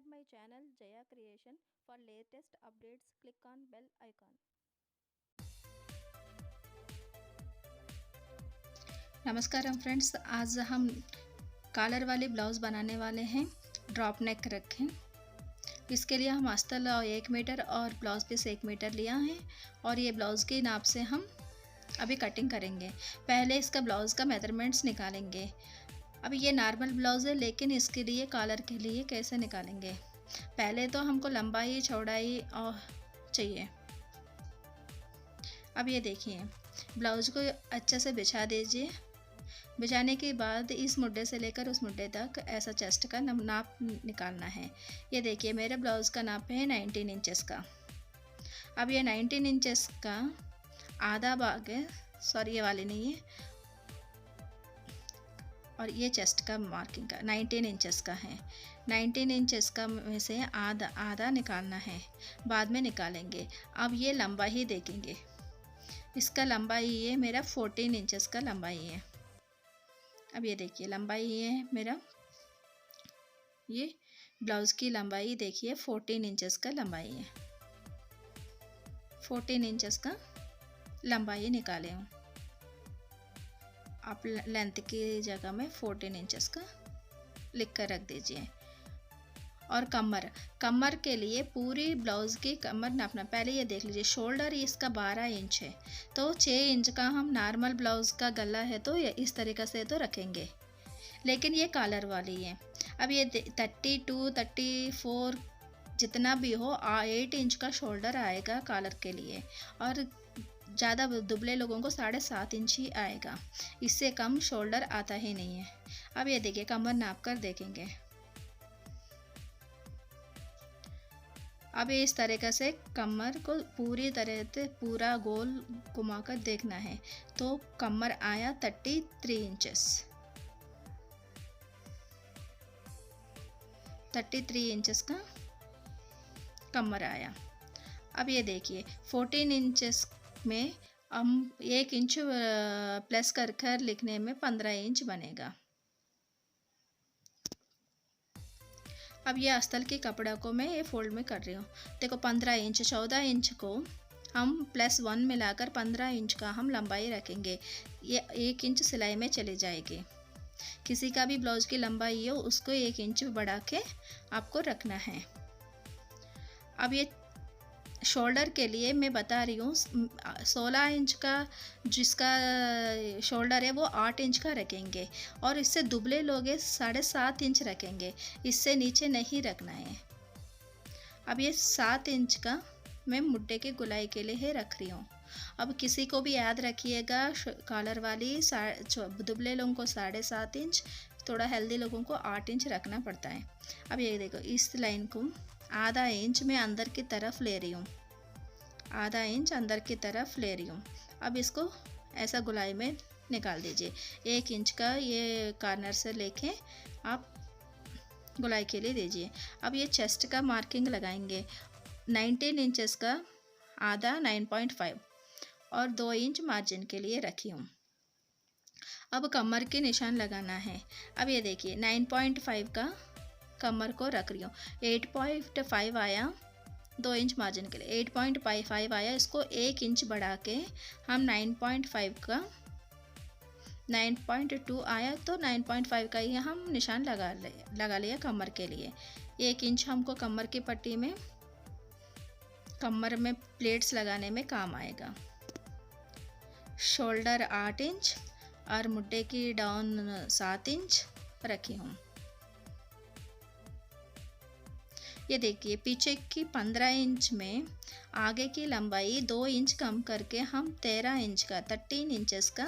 Subscribe my channel Jaya Creation for latest updates. Click on bell icon. नमस्कार friends, आज हम collar वाली blouse बनाने वाले हैं। ड्रॉप नेक रखें। इसके लिए हम अस्तर 1 मीटर और ब्लाउज़ पीस 1 मीटर लिया है और ये ब्लाउज़ की नाप से हम अभी कटिंग करेंगे। पहले इसका ब्लाउज़ का मेजरमेंट्स निकालेंगे। अभी ये नॉर्मल ब्लाउज़ है, लेकिन इसके लिए कॉलर के लिए कैसे निकालेंगे। पहले तो हमको लंबाई चौड़ाई और चाहिए। अब ये देखिए, ब्लाउज़ को अच्छे से बिछा दीजिए। बिछाने के बाद इस मुड्डे से लेकर उस मुड्डे तक ऐसा चेस्ट का नाप निकालना है। ये देखिए, मेरे ब्लाउज़ का नाप है 19 इंचेस का। अब ये 19 इंचेस का आधा भाग है, सॉरी ये वाली नहीं है, और ये चेस्ट का मार्किंग का 19 इंचेस का है। 19 इंचेस का में से आधा निकालना है, बाद में निकालेंगे। अब ये लंबाई ही देखेंगे। इसका लंबाई ये मेरा 14 इंचेस का लंबाई है। अब ये देखिए, लंबाई ये है मेरा, ये ब्लाउज़ की लंबाई देखिए 14 इंचेस का लंबाई है। 14 इंचेस का लंबाई निकाले हूँ। आप लेंथ की जगह में 14 इंचेस का लिख कर रख दीजिए। और कमर के लिए पूरी ब्लाउज़ की कमर नापना। पहले ये देख लीजिए, शोल्डर इसका 12 इंच है, तो 6 इंच का हम नॉर्मल ब्लाउज़ का गला है तो ये इस तरीक़े से तो रखेंगे, लेकिन ये कॉलर वाली है। अब ये 32 34 जितना भी हो, 8 इंच का शोल्डर आएगा कॉलर के लिए, और ज़्यादा दुबले लोगों को 7.5 इंच ही आएगा। इससे कम शोल्डर आता ही नहीं है। अब ये देखिए, कमर नाप कर देखेंगे। अब इस तरीक़े से कमर को पूरी तरह से पूरा गोल घुमाकर देखना है। तो कमर आया 33 इंचेस। 33 इंचेस का कमर आया। अब ये देखिए, 14 इंचेस में हम 1 इंच प्लस कर लिखने में 15 इंच बनेगा। अब ये अस्तर के कपड़ा को मैं ये फोल्ड में कर रही हूँ। देखो, 15 इंच, 14 इंच को हम +1 मिलाकर 15 इंच का हम लंबाई रखेंगे। ये 1 इंच सिलाई में चली जाएगी। किसी का भी ब्लाउज़ की लंबाई हो, उसको 1 इंच बढ़ा के आपको रखना है। अब ये शोल्डर के लिए मैं बता रही हूँ, 16 इंच का जिसका शोल्डर है वो 8 इंच का रखेंगे, और इससे दुबले लोग 7.5 इंच रखेंगे। इससे नीचे नहीं रखना है। अब ये 7 इंच का मैं मुड्डे के गुलाई के लिए ही रख रही हूँ। अब किसी को भी याद रखिएगा, कॉलर वाली दुबले लोगों को 7.5 इंच, थोड़ा हेल्दी लोगों को 8 इंच रखना पड़ता है। अब ये देखो, इस लाइन को आधा इंच मैं अंदर की तरफ ले रही हूँ, आधा इंच अंदर की तरफ ले रही हूँ। अब इसको ऐसा गुलाई में निकाल दीजिए। 1 इंच का ये कॉर्नर से लेके आप गुलाई के लिए दीजिए। अब ये चेस्ट का मार्किंग लगाएंगे। 19 इंचेस का आधा 9.5 और 2 इंच मार्जिन के लिए रखी हूँ। अब कमर के निशान लगाना है। अब ये देखिए, 9.5 का कमर को रख रही हूँ। 8.5 आया 2 इंच मार्जिन के लिए, 8.5 आया। इसको 1 इंच बढ़ा के हम 9.5 का 9.2 आया, तो 9.5 का ही हम निशान लगा लिया कमर के लिए। 1 इंच हमको कमर की पट्टी में, कमर में प्लेट्स लगाने में काम आएगा। शोल्डर 8 इंच और मुड्डे की डाउन 7 इंच रखी हूँ। ये देखिए, पीछे की 15 इंच में आगे की लंबाई 2 इंच कम करके हम 13 इंच का 13 इंचेस का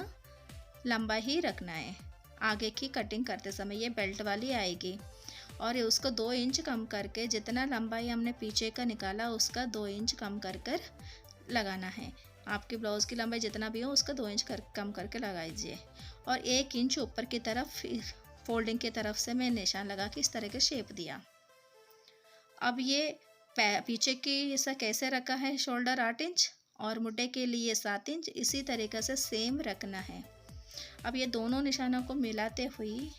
लंबाई ही रखना है। आगे की कटिंग करते समय ये बेल्ट वाली आएगी, और उसको 2 इंच कम करके जितना लंबाई हमने पीछे का निकाला उसका 2 इंच कम कर लगाना है। आपकी ब्लाउज़ की लंबाई जितना भी हो उसका 2 इंच कम करके लगा दीजिए, और 1 इंच ऊपर की तरफ फोल्डिंग की तरफ से मैं निशान लगा के इस तरह के शेप दिया। अब ये पीछे की ऐसा कैसे रखा है, शोल्डर 8 इंच और मुड्डे के लिए 7 इंच, इसी तरीक़े से सेम रखना है। अब ये दोनों निशानों को मिलाते हुए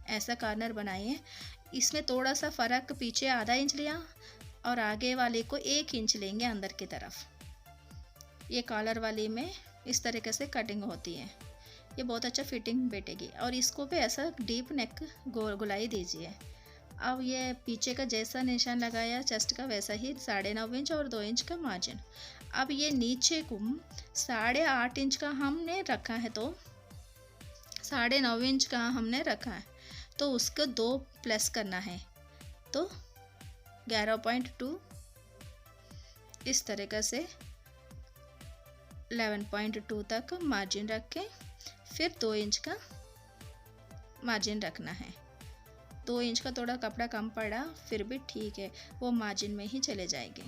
ऐसा कॉर्नर बनाइए। इसमें थोड़ा सा फ़र्क, पीछे आधा इंच लिया और आगे वाले को 1 इंच लेंगे अंदर की तरफ। ये कॉलर वाली में इस तरीके से कटिंग होती है, ये बहुत अच्छा फिटिंग बैठेगी। और इसको भी ऐसा डीप नेक गोलाई दीजिए। अब ये पीछे का जैसा निशान लगाया चेस्ट का, वैसा ही 9.5 इंच और 2 इंच का मार्जिन। अब ये नीचे को 8.5 इंच का हमने रखा है, तो 9.5 इंच का हमने रखा है, तो उसको 2 प्लस करना है, तो 11.2 इस तरीके से 11.2 तक मार्जिन रख के फिर 2 इंच का मार्जिन रखना है। 2 इंच का थोड़ा कपड़ा कम पड़ा, फिर भी ठीक है, वो मार्जिन में ही चले जाएंगे।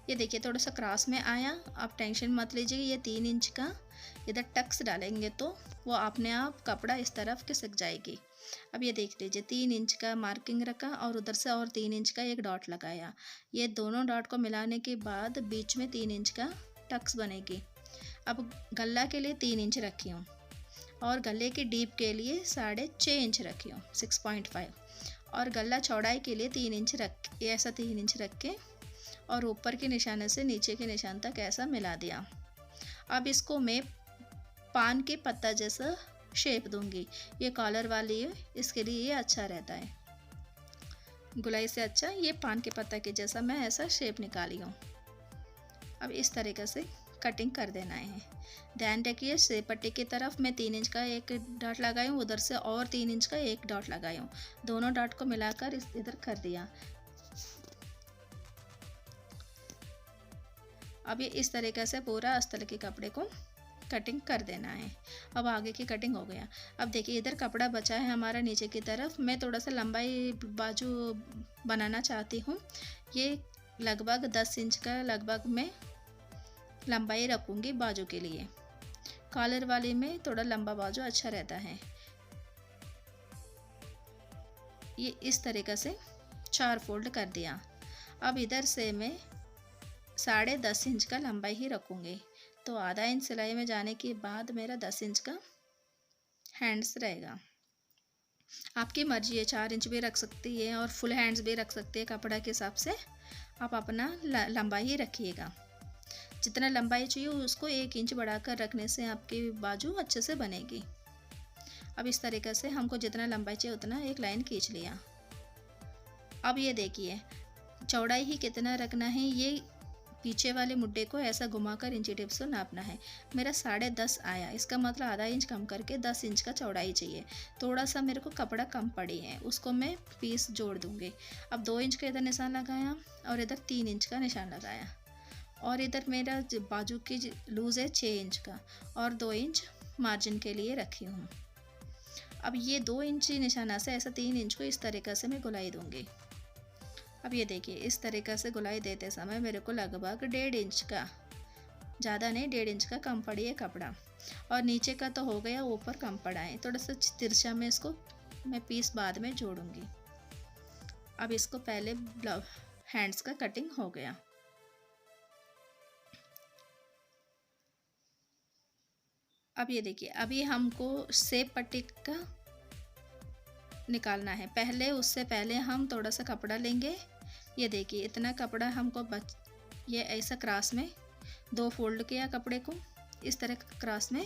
ये देखिए थोड़ा सा क्रॉस में आया, आप टेंशन मत लीजिए। ये 3 इंच का इधर टक्स डालेंगे तो वो अपने आप कपड़ा इस तरफ खिसक जाएगी। अब ये देख लीजिए 3 इंच का मार्किंग रखा और उधर से और 3 इंच का एक डॉट लगाया। ये दोनों डॉट को मिलाने के बाद बीच में 3 इंच का टक्स बनेगी। अब गला के लिए 3 इंच रखी हूँ और गले की डीप के लिए 6.5 इंच रखी हूँ, 6.5। और गला चौड़ाई के लिए 3 इंच रख, ऐसा 3 इंच रख के और ऊपर के निशाने से नीचे के निशान तक ऐसा मिला दिया। अब इसको मैं पान के पत्ता जैसा शेप दूंगी। ये कॉलर वाली है, इसके लिए ये अच्छा रहता है, गुलाई से अच्छा ये पान के पत्ता के जैसा मैं ऐसा शेप निकाली हूँ। अब इस तरीके से कटिंग कर देना है। ध्यान रखिए शेप पट्टी की तरफ मैं 3 इंच का एक डॉट लगाई हूँ, उधर से और 3 इंच का एक डॉट लगाई हूँ, दोनों डॉट को मिलाकर इधर कर दिया। अब ये इस तरीके से पूरा अस्तर के कपड़े को कटिंग कर देना है। अब आगे की कटिंग हो गया। अब देखिए इधर कपड़ा बचा है हमारा नीचे की तरफ, मैं थोड़ा सा लंबाई बाजू बनाना चाहती हूँ। ये लगभग 10 इंच का लगभग मैं लंबाई रखूँगी बाजू के लिए। कॉलर वाली में थोड़ा लंबा बाजू अच्छा रहता है। ये इस तरीके से 4 फोल्ड कर दिया। अब इधर से मैं 10.5 इंच का लंबाई ही रखूँगी, तो आधा इंच सिलाई में जाने के बाद मेरा 10 इंच का हैंड्स रहेगा। आपकी मर्जी है, 4 इंच भी रख सकती है और फुल हैंड्स भी रख सकती है, कपड़ा के हिसाब से आप अपना लंबाई ही रखिएगा। जितना लंबाई चाहिए उसको 1 इंच बढ़ाकर रखने से आपकी बाजू अच्छे से बनेगी। अब इस तरीके से हमको जितना लंबाई चाहिए उतना एक लाइन खींच लिया। अब ये देखिए चौड़ाई ही कितना रखना है, ये पीछे वाले मुड्डे को ऐसा घुमाकर इंची टेप से नापना है। मेरा 10.5 आया, इसका मतलब आधा इंच कम करके 10 इंच का चौड़ाई चाहिए। थोड़ा सा मेरे को कपड़ा कम पड़ी है, उसको मैं पीस जोड़ दूँगी। अब 2 इंच का इधर निशान लगाया और इधर 3 इंच का निशान लगाया और इधर मेरा बाजू की लूज़ है 6 इंच का और 2 इंच मार्जिन के लिए रखी हूँ। अब ये 2 इंच निशाना से ऐसा 3 इंच को इस तरीक़े से मैं गुलाई दूँगी। अब ये देखिए इस तरीक़े से गुलाई देते समय मेरे को लगभग 1.5 इंच का, ज़्यादा नहीं 1.5 इंच का कम पड़ी है कपड़ा। और नीचे का तो हो गया, ऊपर कम पड़ा है, थोड़ा सा तिरछा में इसको मैं पीस बाद में जोड़ूँगी। अब इसको पहले हैंड्स का कटिंग हो गया। अब ये देखिए अभी हमको शेप पट्टी का निकालना है। पहले उससे पहले हम थोड़ा सा कपड़ा लेंगे। ये देखिए इतना कपड़ा हमको ये ऐसा क्रॉस में 2 फोल्ड किया कपड़े को, इस तरह क्रॉस में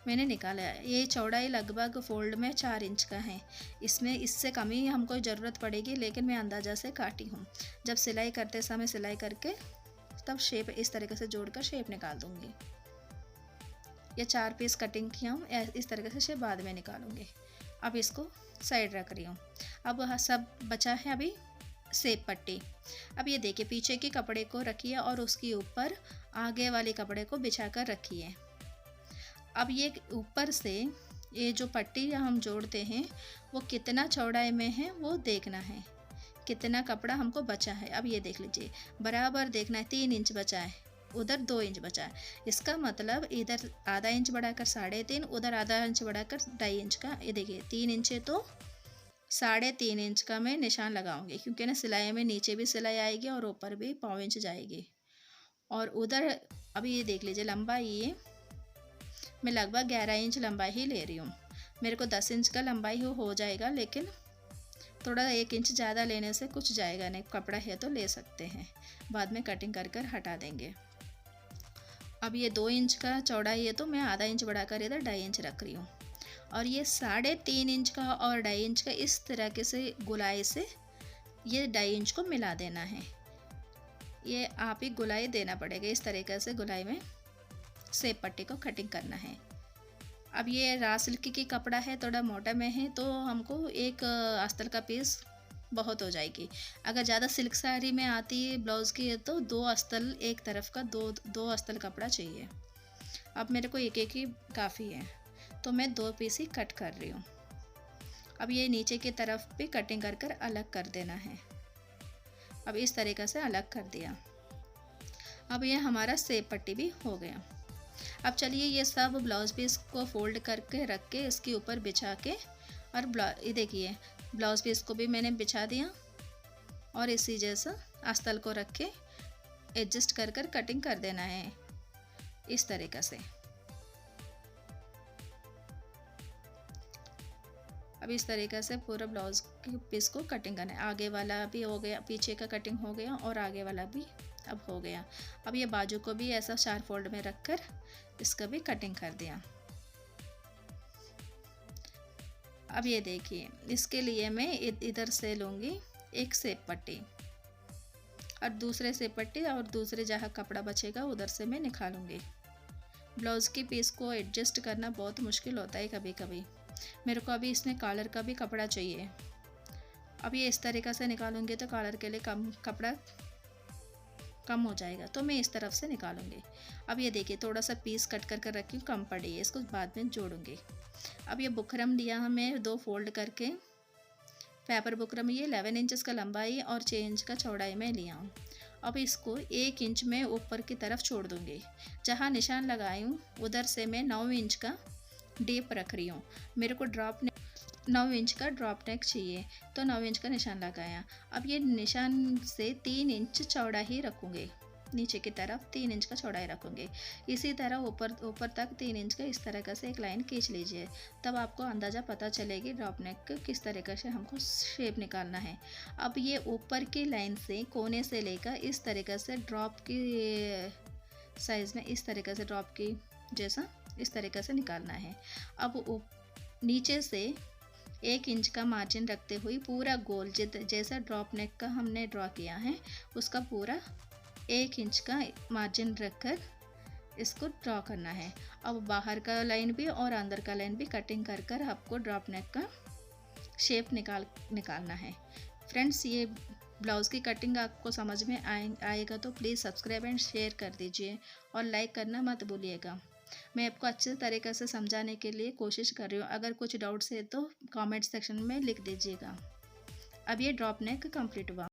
मैंने निकाला है। ये चौड़ाई लगभग फोल्ड में 4 इंच का है, इसमें इससे कम ही हमको ज़रूरत पड़ेगी, लेकिन मैं अंदाज़ा से काटी हूँ। जब सिलाई करते समय सिलाई करके तब शेप इस तरीके से जोड़कर शेप निकाल दूँगी। ये 4 पीस कटिंग किया हूँ, इस तरीके से शेप बाद में निकालूंगी। अब इसको साइड रख रही हूँ। अब सब बचा है अभी शेप पट्टी। अब ये देखिए पीछे के कपड़े को रखिए और उसके ऊपर आगे वाले कपड़े को बिछाकर रखिए। अब ये ऊपर से ये जो पट्टी हम जोड़ते हैं वो कितना चौड़ाई में है वो देखना है, कितना कपड़ा हमको बचा है। अब ये देख लीजिए बराबर देखना है, 3 इंच बचा है, उधर 2 इंच बचा है। इसका मतलब इधर आधा इंच बढ़ाकर 3.5, उधर आधा इंच बढ़ाकर 2.5 इंच का। ये देखिए 3 इंच है तो 3.5 इंच का मैं निशान लगाऊंगी, क्योंकि ना सिलाई में नीचे भी सिलाई आएगी और ऊपर भी 1.5 इंच जाएगी। और उधर अभी ये देख लीजिए लंबाई ये मैं लगभग 11 इंच लंबाई ही ले रही हूँ। मेरे को 10 इंच का लंबाई हो जाएगा, लेकिन थोड़ा 1 इंच ज़्यादा लेने से कुछ जाएगा नहीं, कपड़ा है तो ले सकते हैं, बाद में कटिंग कर कर हटा देंगे। अब ये 2 इंच का चौड़ाई है तो मैं आधा इंच बढ़ाकर इधर 2.5 इंच रख रही हूँ। और ये 3.5 इंच का और 2.5 इंच का इस तरह से गोलाई से ये 2.5 इंच को मिला देना है। ये आप ही गोलाई देना पड़ेगा, इस तरीके से गोलाई में सेप पट्टी को कटिंग करना है। अब ये रा सिल्क की कपड़ा है, थोड़ा मोटा में है तो हमको एक अस्तर का पीस बहुत हो जाएगी। अगर ज़्यादा सिल्क साड़ी में आती है ब्लाउज़ की है तो 2 अस्तर, एक तरफ का दो अस्तर कपड़ा चाहिए। अब मेरे को एक ही काफ़ी है तो मैं 2 पीस ही कट कर रही हूँ। अब ये नीचे की तरफ भी कटिंग कर कर अलग कर देना है। अब इस तरीक़े से अलग कर दिया। अब ये हमारा सेप पट्टी भी हो गया। अब चलिए ये सब ब्लाउज़ पीस को फोल्ड करके रख के इसके ऊपर बिछा के और ये देखिए ब्लाउज़ पीस को भी मैंने बिछा दिया और इसी जैसा आस्तल को रख के एडजस्ट कर कर कटिंग कर देना है इस तरीक़े से। अब इस तरीक़े से पूरा ब्लाउज़ के पीस को कटिंग करना है। आगे वाला भी हो गया, पीछे का कटिंग हो गया और आगे वाला भी अब हो गया। अब ये बाजू को भी ऐसा 4 फोल्ड में रखकर इसका भी कटिंग कर दिया। अब ये देखिए इसके लिए मैं इधर से लूँगी एक सेप पट्टी और दूसरे सेप पट्टी और दूसरे जहाँ कपड़ा बचेगा उधर से मैं निकालूँगी। ब्लाउज़ की पीस को एडजस्ट करना बहुत मुश्किल होता है कभी कभी। मेरे को अभी इसमें कॉलर का भी कपड़ा चाहिए। अब ये इस तरीक़े से निकालूंगी तो कॉलर के लिए कपड़ा कम हो जाएगा, तो मैं इस तरफ से निकालूंगी। अब ये देखिए थोड़ा सा पीस कट कर कर रखी हूँ, कम पड़ी है, इसको बाद में जोड़ूंगी। अब ये बुकरम लिया हमें 2 फोल्ड करके, पेपर बुकरम ये 11 इंचेस का लंबाई और 6 इंच का चौड़ाई में लिया हूँ। अब इसको 1 इंच में ऊपर की तरफ छोड़ दूँगी। जहाँ निशान लगाई हूँ उधर से मैं 9 इंच का डीप रख रही हूँ। मेरे को 9 इंच का ड्रॉप नेक चाहिए तो 9 इंच का निशान लगाया। अब ये निशान से 3 इंच चौड़ा ही रखूँगी, नीचे की तरफ 3 इंच का चौड़ाई रखूँगी। इसी तरह ऊपर तक 3 इंच का इस तरह से एक लाइन खींच लीजिए, तब आपको अंदाज़ा पता चलेगी ड्रॉप नेक किस तरीके से हमको शेप निकालना है। अब ये ऊपर की लाइन से कोने से लेकर इस तरीके से ड्रॉप की साइज़ में इस तरीके से ड्रॉप की जैसा इस तरीके से निकालना है। अब नीचे से 1 इंच का मार्जिन रखते हुए पूरा गोल जैसा ड्रॉप नेक का हमने ड्रॉ किया है उसका पूरा 1 इंच का मार्जिन रखकर इसको ड्रॉ करना है। अब बाहर का लाइन भी और अंदर का लाइन भी कटिंग कर कर आपको ड्रॉप नेक का शेप निकालना है। फ्रेंड्स ये ब्लाउज़ की कटिंग आपको समझ में आएगा तो प्लीज़ सब्सक्राइब एंड शेयर कर दीजिए और लाइक करना मत भूलिएगा। मैं आपको अच्छे तरीके से समझाने के लिए कोशिश कर रही हूँ। अगर कुछ डाउट्स है तो कमेंट सेक्शन में लिख दीजिएगा। अब ये ड्रॉप नेक कंप्लीट हुआ।